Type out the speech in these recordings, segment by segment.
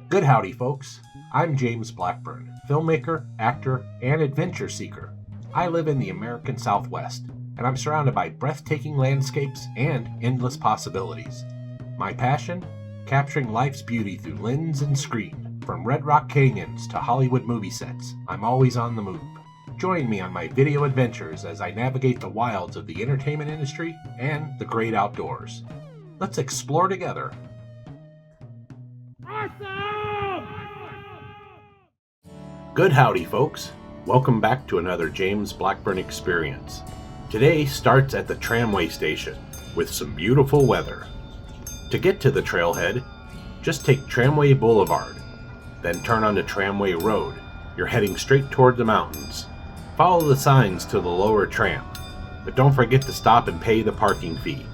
Good howdy, folks. I'm James Blackburn, filmmaker, actor, and adventure seeker. I live in the American Southwest, and I'm surrounded by breathtaking landscapes and endless possibilities. My passion? Capturing life's beauty through lens and screen. From Red Rock Canyons to Hollywood movie sets, I'm always on the move. Join me on my video adventures as I navigate the wilds of the entertainment industry and the great outdoors. Let's explore together. Good howdy, folks. Welcome back to another James Blackburn experience. Today starts at the Tramway station with some beautiful weather. To get to the trailhead, just take Tramway Boulevard, then turn onto Tramway Road. You're heading straight toward the mountains. Follow the signs to the lower tram, but don't forget to stop and pay the parking fee,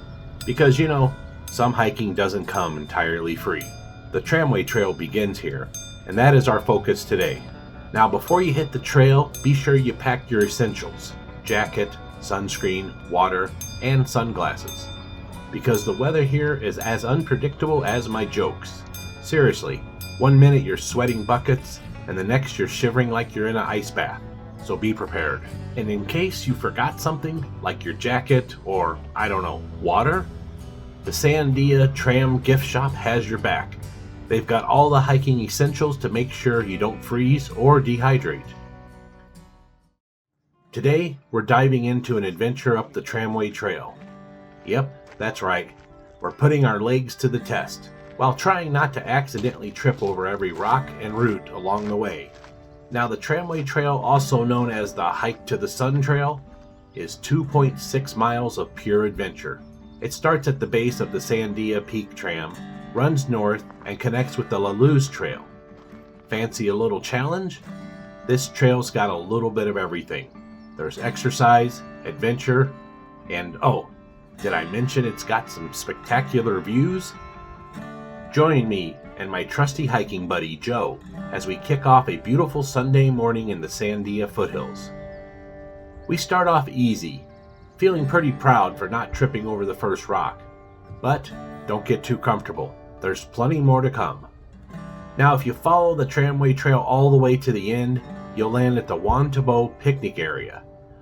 because you know, some hiking doesn't come entirely free. The Tramway Trail begins here, and that is our focus today. Now before you hit the trail, be sure you pack your essentials: jacket, sunscreen, water, and sunglasses. Because the weather here is as unpredictable as my jokes. Seriously, 1 minute you're sweating buckets, and the next you're shivering like you're in an ice bath. So be prepared. And in case you forgot something, like your jacket or, I don't know, water, the Sandia Tram gift shop has your back. They've got all the hiking essentials to make sure you don't freeze or dehydrate. Today, we're diving into an adventure up the Tramway Trail. Yep, that's right. We're putting our legs to the test, while trying not to accidentally trip over every rock and root along the way. Now, the Tramway Trail, also known as the Hike to the Sun Trail, is 2.6 miles of pure adventure. It starts at the base of the Sandia Peak Tram, runs north, and connects with the La Luz Trail. Fancy a little challenge? This trail's got a little bit of everything. There's exercise, adventure, and oh, did I mention it's got some spectacular views? Join me and my trusty hiking buddy Joe as we kick off a beautiful Sunday morning in the Sandia foothills. We start off easy, feeling pretty proud for not tripping over the first rock. But don't get too comfortable. There's plenty more to come. Now, if you follow the Tramway Trail all the way to the end, you'll land at the Wantabo picnic area,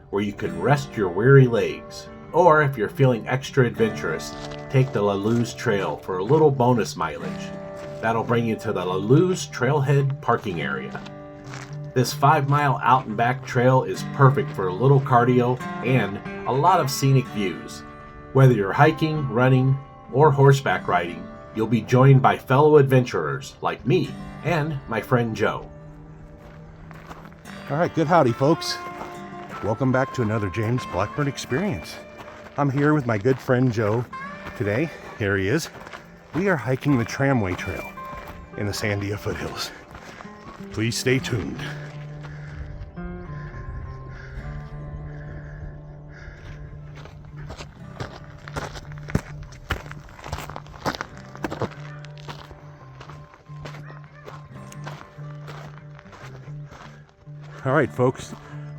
where you can rest your weary legs. Or if you're feeling extra adventurous, take the La Luz Trail for a little bonus mileage. That'll bring you to the La Luz Trailhead parking area. This 5-mile out and back trail is perfect for a little cardio and a lot of scenic views. Whether you're hiking, running, or horseback riding, you'll be joined by fellow adventurers like me and my friend Joe. All right, good howdy, folks. Welcome back to another James Blackburn experience. I'm here with my good friend Joe today. Here he is. We are hiking the Tramway Trail in the Sandia foothills. Please stay tuned. All right, folks,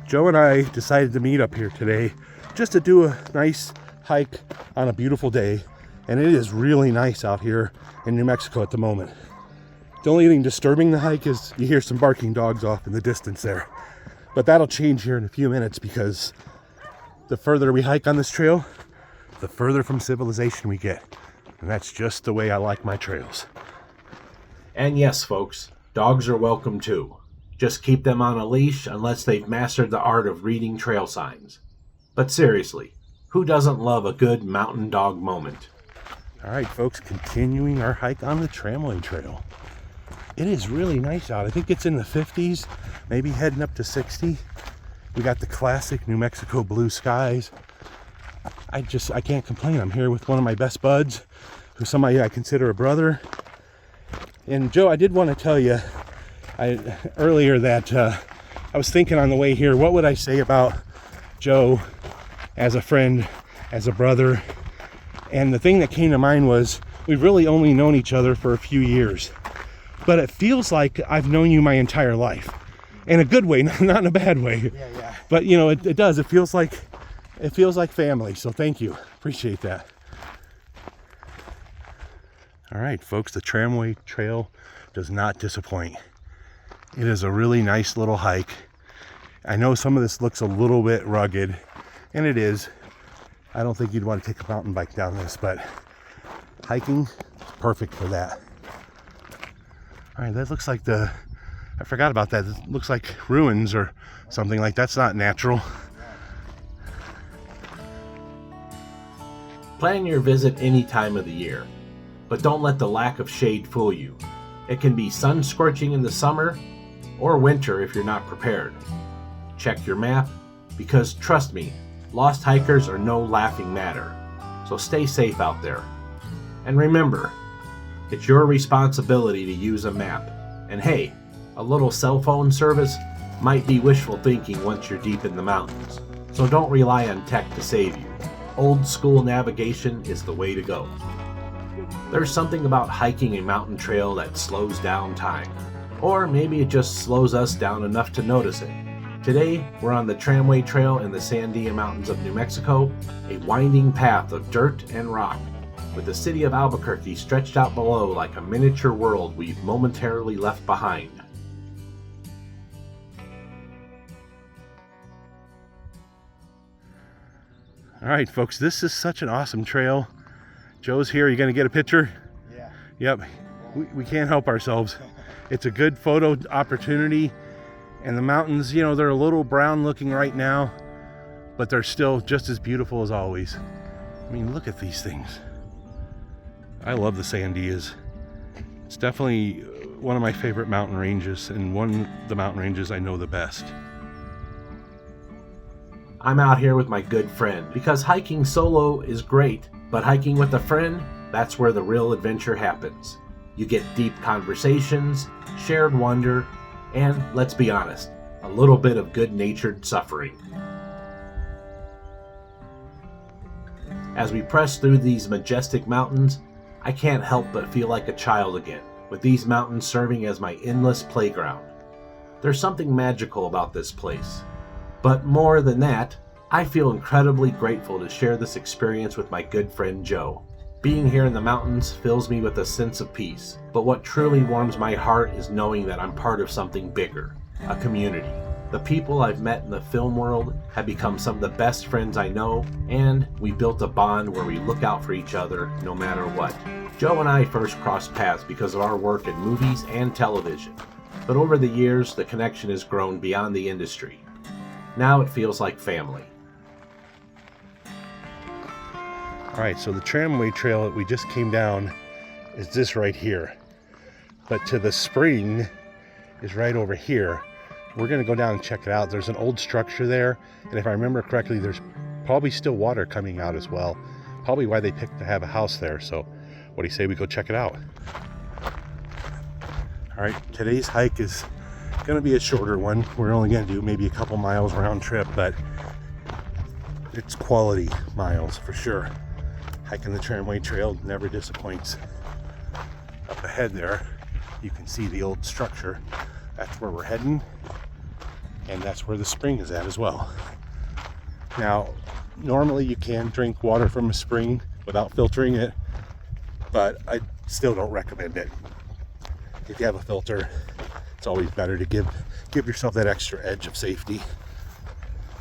Joe and I decided to meet up here today just to do a nice hike on a beautiful day, and it is really nice out here in New Mexico at the moment. The only thing disturbing the hike is you hear some barking dogs off in the distance there, but that'll change here in a few minutes because the further we hike on this trail, the further from civilization we get, and that's just the way I like my trails. And yes, folks, dogs are welcome too. Just keep them on a leash unless they've mastered the art of reading trail signs. But seriously, who doesn't love a good mountain dog moment? All right, folks, continuing our hike on the Tramway Trail. It is really nice out. I think it's in the 50s, maybe heading up to 60. We got the classic New Mexico blue skies. I can't complain. I'm here with one of my best buds, who's somebody I consider a brother. And Joe, I did want to tell you earlier that I was thinking on the way here, what would I say about Joe as a friend, as a brother? And the thing that came to mind was we've really only known each other for a few years, but it feels like I've known you my entire life, in a good way, not in a bad way. Yeah. But you know, it does. It feels like family. So thank you. Appreciate that. All right, folks, the Tramway Trail does not disappoint. It is a really nice little hike. I know some of this looks a little bit rugged, and it is. I don't think you'd want to take a mountain bike down this, but hiking is perfect for that. All right, that looks like I forgot about that. It looks like ruins or something. Like, that's not natural. Plan your visit any time of the year, but don't let the lack of shade fool you. It can be sun scorching in the summer or winter if you're not prepared. Check your map, because trust me, lost hikers are no laughing matter. So stay safe out there. And remember, it's your responsibility to use a map. And hey, a little cell phone service might be wishful thinking once you're deep in the mountains. So don't rely on tech to save you. Old school navigation is the way to go. There's something about hiking a mountain trail that slows down time. Or maybe it just slows us down enough to notice it. Today, we're on the Tramway Trail in the Sandia Mountains of New Mexico, a winding path of dirt and rock, with the city of Albuquerque stretched out below like a miniature world we've momentarily left behind. All right, folks, this is such an awesome trail. Joe's here. You gonna get a picture? Yeah. Yep. We can't help ourselves. It's a good photo opportunity. And the mountains, you know, they're a little brown looking right now, but they're still just as beautiful as always. I mean, look at these things. I love the Sandias. It's definitely one of my favorite mountain ranges, and one of the mountain ranges I know the best. I'm out here with my good friend, because hiking solo is great, but hiking with a friend, that's where the real adventure happens. You get deep conversations, shared wonder, and, let's be honest, a little bit of good-natured suffering. As we press through these majestic mountains, I can't help but feel like a child again, with these mountains serving as my endless playground. There's something magical about this place. But more than that, I feel incredibly grateful to share this experience with my good friend Joe. Being here in the mountains fills me with a sense of peace, but what truly warms my heart is knowing that I'm part of something bigger, a community. The people I've met in the film world have become some of the best friends I know, and we built a bond where we look out for each other no matter what. Joe and I first crossed paths because of our work in movies and television, but over the years the connection has grown beyond the industry. Now it feels like family. All right, so the Tramway Trail that we just came down is this right here. But to the spring is right over here. We're gonna go down and check it out. There's an old structure there, and if I remember correctly, there's probably still water coming out as well. Probably why they picked to have a house there. So what do you say we go check it out? All right, today's hike is gonna be a shorter one. We're only gonna do maybe a couple miles round trip, but it's quality miles for sure. Hiking the Tramway Trail never disappoints. Up ahead there, you can see the old structure. That's where we're heading, and that's where the spring is at as well. Now, normally you can drink water from a spring without filtering it, but I still don't recommend it. If you have a filter, it's always better to give yourself that extra edge of safety.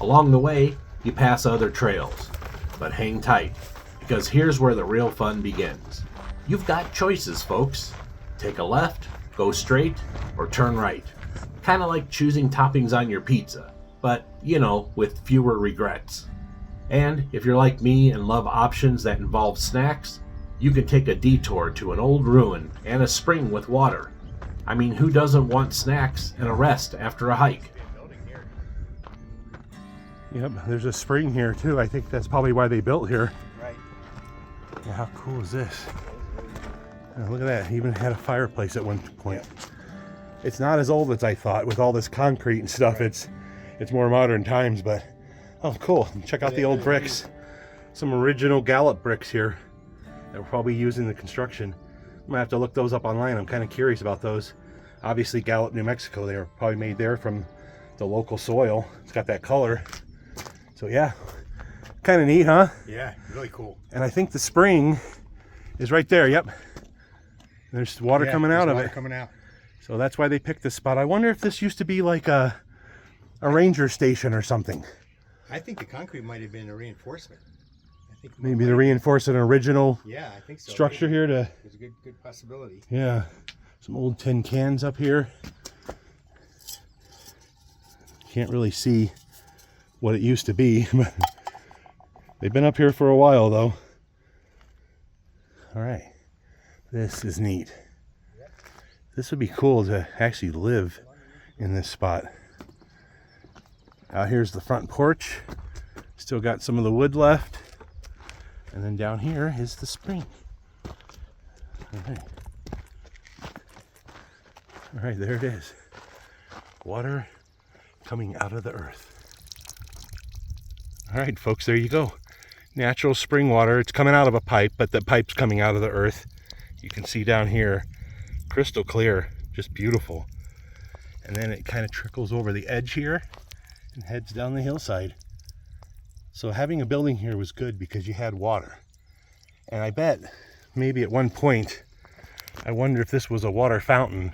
Along the way, you pass other trails, but hang tight, because here's where the real fun begins. You've got choices, folks. Take a left, go straight, or turn right. Kind of like choosing toppings on your pizza, but, you know, with fewer regrets. And if you're like me and love options that involve snacks, you can take a detour to an old ruin and a spring with water. I mean, who doesn't want snacks and a rest after a hike? Yep, there's a spring here too. I think that's probably why they built here. Right. Yeah, how cool is this? Oh, look at that, even had a fireplace at one point. It's not as old as I thought with all this concrete and stuff. It's more modern times, but oh, cool. Check out the old bricks. Some original Gallup bricks here that we're probably using in the construction. I'm gonna have to look those up online. I'm kind of curious about those. Obviously Gallup, New Mexico, they were probably made there from the local soil. It's got that color. So yeah, kind of neat, huh? Yeah, really cool. And I think the spring is right there. Yep. There's water coming out of it. Coming out. So that's why they picked this spot. I wonder if this used to be like a ranger station or something. I think the concrete might have been a reinforcement. I think Maybe to reinforce an original I think so. structure here to. There's a good possibility. Yeah, some old tin cans up here. Can't really see what it used to be, but they've been up here for a while though. All right, this is neat. This would be cool to actually live in this spot. Out here's the front porch. Still got some of the wood left. And then down here is the spring. All right, there it is. Water coming out of the earth. All right, folks, there you go. Natural spring water. It's coming out of a pipe, but the pipe's coming out of the earth. You can see down here, crystal clear, just beautiful. And then it kind of trickles over the edge here and heads down the hillside. So having a building here was good because you had water. And I bet maybe at one point, I wonder if this was a water fountain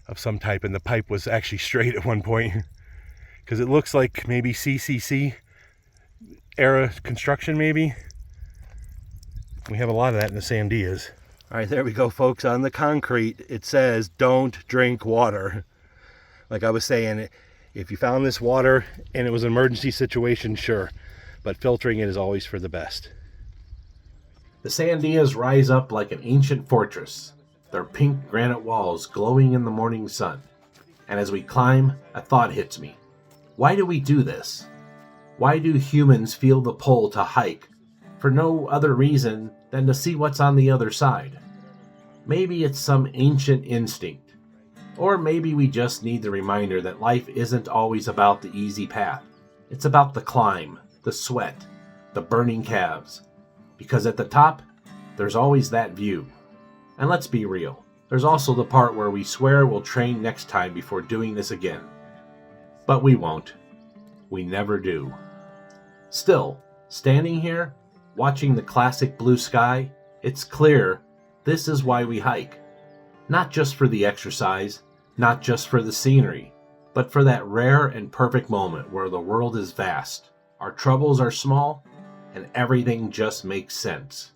of some type and the pipe was actually straight at one point. Because it looks like maybe CCC era construction maybe. We have a lot of that in the Sandias. All right, there we go, folks. On the concrete, it says, don't drink water. Like I was saying, if you found this water and it was an emergency situation, sure. But filtering it is always for the best. The Sandias rise up like an ancient fortress, their pink granite walls glowing in the morning sun. And as we climb, a thought hits me. Why do we do this? Why do humans feel the pull to hike? For no other reason than to see what's on the other side. Maybe it's some ancient instinct. Or maybe we just need the reminder that life isn't always about the easy path. It's about the climb, the sweat, the burning calves. Because at the top, there's always that view. And let's be real, there's also the part where we swear we'll train next time before doing this again. But we won't. We never do. Still, standing here, watching the classic blue sky, it's clear this is why we hike. Not just for the exercise, not just for the scenery, but for that rare and perfect moment where the world is vast, our troubles are small, and everything just makes sense.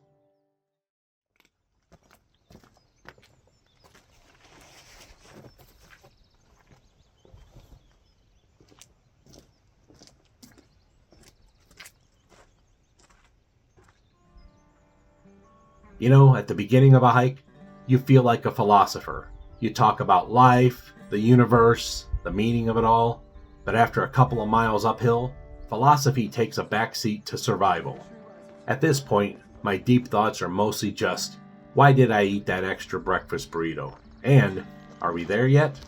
You know, at the beginning of a hike, you feel like a philosopher. You talk about life, the universe, the meaning of it all. But after a couple of miles uphill, philosophy takes a backseat to survival. At this point, my deep thoughts are mostly just, why did I eat that extra breakfast burrito? And, are we there yet?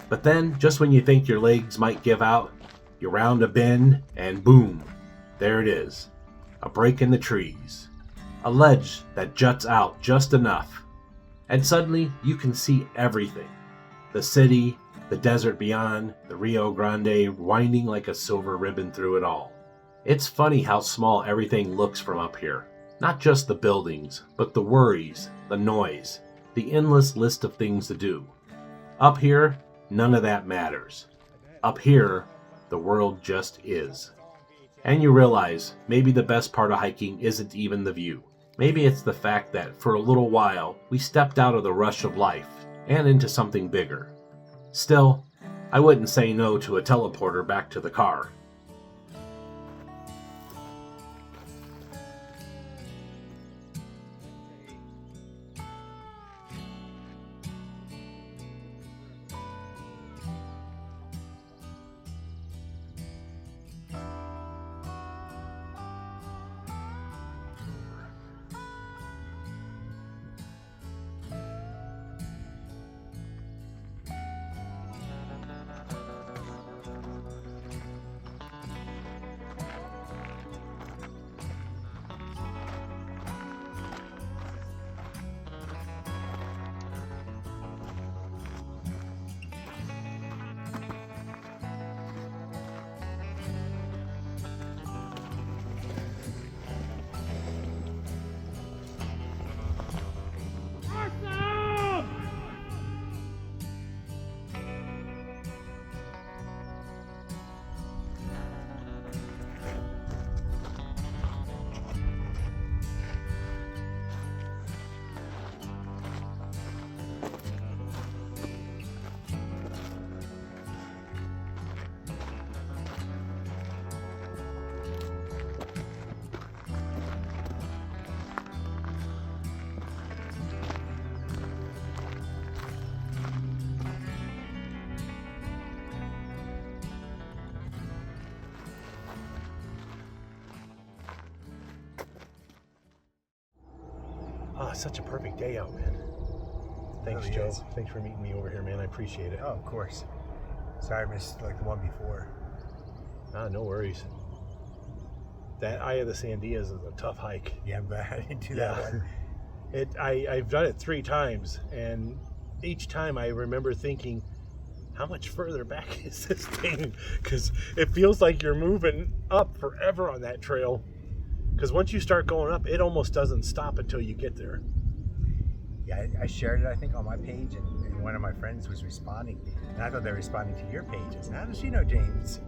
But then, just when you think your legs might give out, you round a bend, and boom, there it is. A break in the trees. A ledge that juts out just enough. And suddenly, you can see everything. The city, the desert beyond, the Rio Grande winding like a silver ribbon through it all. It's funny how small everything looks from up here. Not just the buildings, but the worries, the noise, the endless list of things to do. Up here, none of that matters. Up here, the world just is. And you realize maybe the best part of hiking isn't even the view. Maybe it's the fact that for a little while we stepped out of the rush of life and into something bigger. Still, I wouldn't say no to a teleporter back to the car. such a perfect day out, man. Thanks, Really Joe. is. Thanks for meeting me over here, man. I appreciate it. Oh, of course. Sorry I missed like the one before. No worries. That Eye of the Sandias is a tough hike. Yeah, but I didn't do that one. I've done it 3 times, and each time I remember thinking, how much further back is this thing? Because it feels like you're moving up forever on that trail. Because once you start going up, it almost doesn't stop until you get there. Yeah, I shared it, I think, on my page, and one of my friends was responding. And I thought they were responding to your page. I said, how does she know James?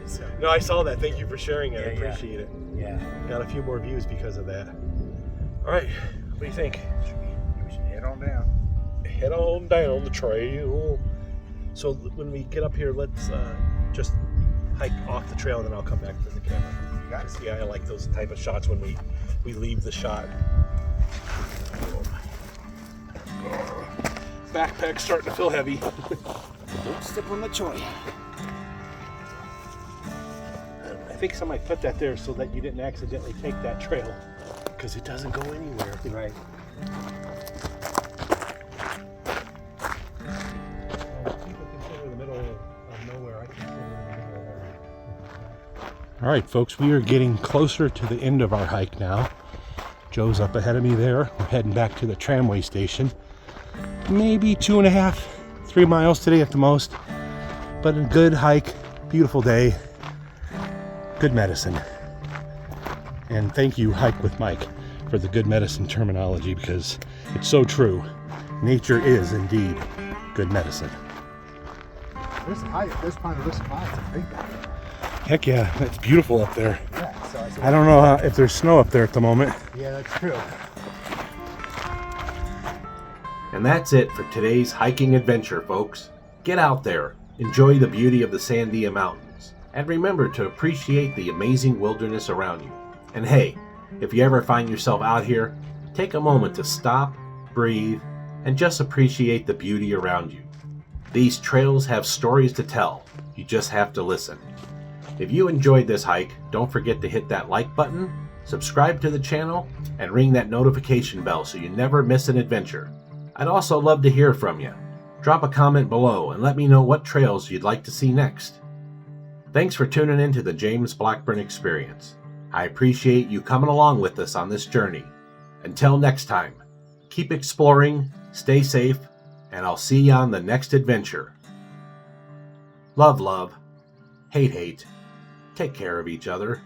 So, No, I saw that. Thank you for sharing it. I Yeah, yeah. appreciate it. yeah. Got a few more views because of that. All right, what do you think? We should head on down. Head on down the trail. So when we get up here, let's just hike off the trail, and then I'll come back to the camera. You got it. Yeah, I like those type of shots when we leave the shot. Backpack's starting to feel heavy. Don't step on the choy. I think somebody put that there so that you didn't accidentally take that trail, because it doesn't go anywhere. Right. People consider the middle of nowhere. I consider the middle of nowhere. All right, folks, we are getting closer to the end of our hike now. Joe's up ahead of me there. We're heading back to the tramway station. Maybe 2.5, 3 miles today at the most, but a good hike, beautiful day, good medicine. And thank you, Hike with Mike, for the good medicine terminology, because it's so true. Nature is indeed good medicine. This height, this part of this spot, it's a big guy. Heck yeah, it's beautiful up there. Yeah, so I said, I don't know if there's snow up there at the moment. yeah, that's true. And that's it for today's hiking adventure, folks. Get out there, enjoy the beauty of the Sandia Mountains, and remember to appreciate the amazing wilderness around you. And hey, if you ever find yourself out here, take a moment to stop, breathe, and just appreciate the beauty around you. These trails have stories to tell. You just have to listen. If you enjoyed this hike, don't forget to hit that like button, subscribe to the channel, and ring that notification bell so you never miss an adventure. I'd also love to hear from you. Drop a comment below and let me know what trails you'd like to see next. Thanks for tuning in to the James Blackburn Experience. I appreciate you coming along with us on this journey. Until next time, keep exploring, stay safe, and I'll see you on the next adventure. Love, love. Hate, hate. Take care of each other.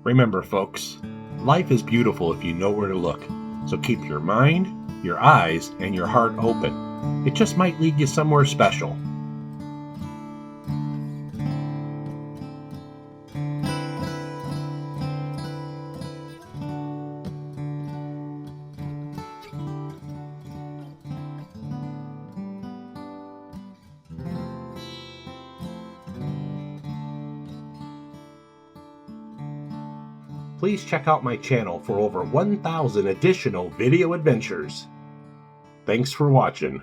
Remember, folks, life is beautiful if you know where to look. So keep your mind, your eyes, and your heart open. It just might lead you somewhere special. Please check out my channel for over 1,000 additional video adventures. Thanks for watching.